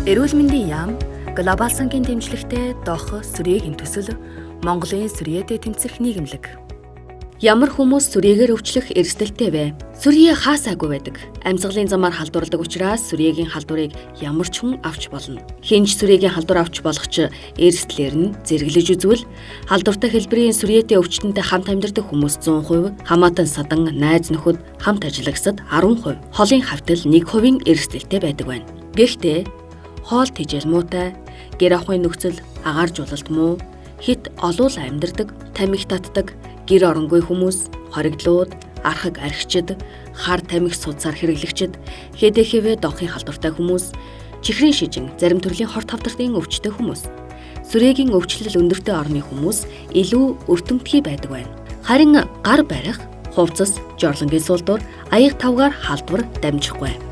Эрүүл мэндийн яам глобал сангийн дэмжлэгтэй доох сүрьегийн төсөл Монголын сүрьеэд тэмцэх нийгэмлэг. Ямар хүмүүс сүрьегээр өвчлөх эрсдэлтэй вэ? Сүрье хаасаагүй байдаг. Амьсгалын замаар халдварладаг учраас сүрьегийн халдварыг ямар ч хүн авч болно. Хинч сүрьегийн халдвар авч болох ч эрсдлээр нь зэрэглэж үзвэл халдвартай хэлбэрийн сүрьеэтэй өвчтөнтэй хамт амьдардаг хүмүүс 100%, хамаатан садан найз нөхөд хамт ажиллагсад 10%, холын хавтал 1% эрсдэлтэй байдаг байна. Гэхдээ хоол тэжээл муутай, гэр ахуйн нөхцөл агаар жуулалт муу, хит олуул амьдардаг, тамхи татдаг, гэр оронгүй хүмүүс, хоригдлууд, архаг архичид, хар тамхи судсаар хэрэглэгчид, хэдэ доохын халдвартай хүмүүс, чихрийн шижин, зарим төрлийн хорт хавтартын өвчтэй хүмүүс, сүрьегийн өвчлөл өндөртэй орны хүмүүс илүү өртөмтгий байдаг байна. Харин гар барих, хувцас, жорлонгийн суулдуур, аяг тавгаар халдвар дамжихгүй.